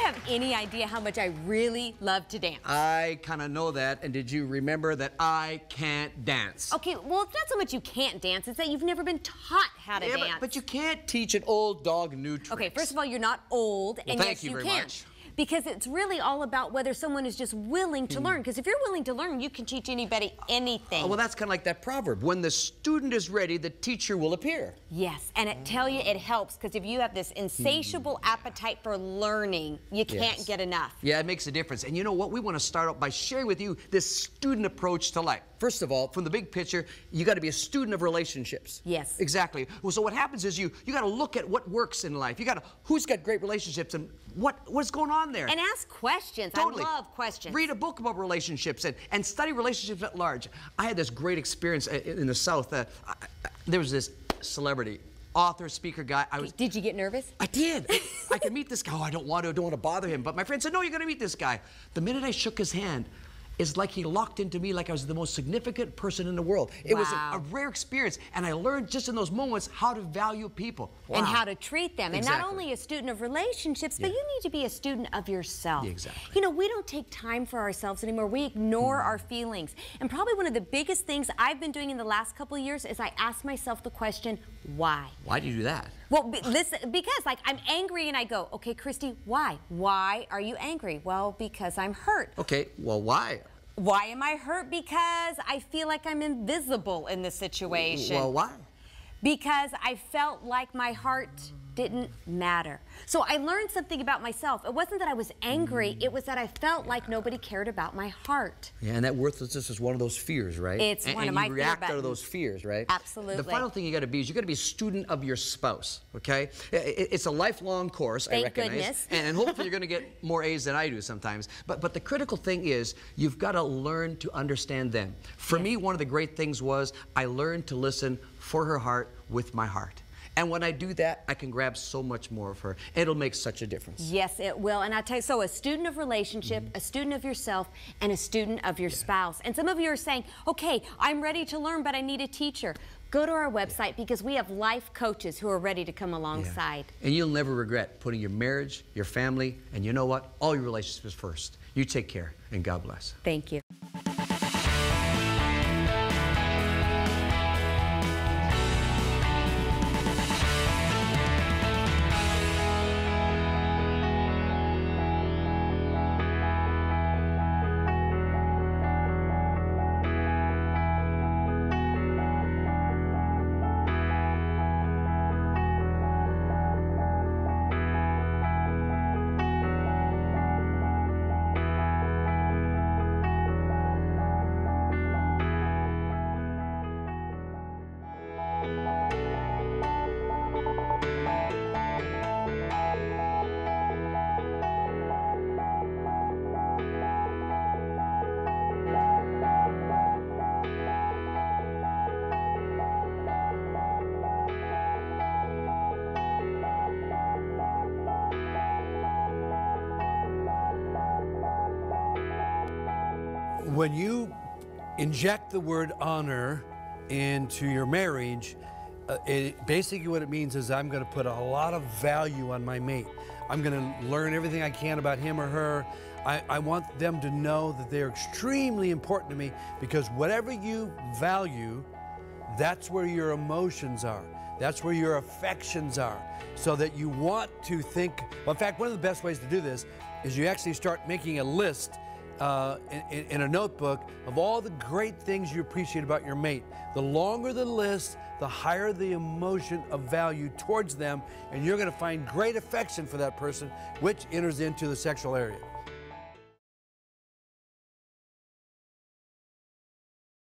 have any idea how much I really love to dance. I kind of know that. And did you remember that I can't dance? Okay, well, it's not so much you can't dance, it's that you've never been taught how to dance. But you can't teach an old dog new tricks. Okay, first of all, you're not old, and yes, you can. Much. Because it's really all about whether someone is just willing to learn. Because if you're willing to learn, you can teach anybody anything. Well, that's kind of like that proverb. When the student is ready, the teacher will appear. Yes, and I tell you, it helps. Because if you have this insatiable appetite for learning, you can't get enough. Yeah, it makes a difference. And you know what? We want to start out by sharing with you this student approach to life. First of all, from the big picture, you got to be a student of relationships. Yes. Exactly. Well, so what happens is you got to look at what works in life. You got to, who's got great relationships and what's going on there. And ask questions. Totally. I love questions. Read a book about relationships and study relationships at large. I had this great experience in the South. There was this celebrity, author, speaker guy. Did you get nervous? I did. I could meet this guy. Oh, I don't want to bother him. But my friend said, no, you're going to meet this guy. The minute I shook his hand, it's like he locked into me like I was the most significant person in the world. It was a rare experience, and I learned just in those moments how to value people. Wow. And how to treat them. Exactly. And not only a student of relationships, but you need to be a student of yourself. Exactly. You know, we don't take time for ourselves anymore. We ignore our feelings. And probably one of the biggest things I've been doing in the last couple of years is I ask myself the question, why? Why do you do that? Well, listen, because like I'm angry and I go, okay, Christy, why? Why are you angry? Well, because I'm hurt. Okay, well, why? Why am I hurt? Because I feel like I'm invisible in this situation. Well, why? Because I felt like my heart didn't matter. So I learned something about myself. It wasn't that I was angry, it was that I felt like nobody cared about my heart. Yeah, and that worthlessness is one of those fears, right? It's one of my fear buttons. And you react out of those fears, right? Absolutely. The final thing you got to be is you got to be a student of your spouse, okay? It's a lifelong course, I recognize. Thank goodness. And hopefully you're going to get more A's than I do sometimes. But the critical thing is you've got to learn to understand them. For me, one of the great things was I learned to listen for her heart with my heart. And when I do that, I can grab so much more of her. It'll make such a difference. Yes, it will. And I tell you, so a student of relationship, a student of yourself, and a student of your spouse. And some of you are saying, okay, I'm ready to learn, but I need a teacher. Go to our website because we have life coaches who are ready to come alongside. And you'll never regret putting your marriage, your family, and you know what? All your relationships first. You take care, and God bless. Thank you. When you inject the word honor into your marriage, basically what it means is I'm going to put a lot of value on my mate. I'm going to learn everything I can about him or her. I want them to know that they're extremely important to me, because whatever you value, that's where your emotions are. That's where your affections are. So that you want to think, well, in fact, one of the best ways to do this is you actually start making a list in a notebook of all the great things you appreciate about your mate. The longer the list, the higher the emotion of value towards them, and you're going to find great affection for that person, which enters into the sexual area.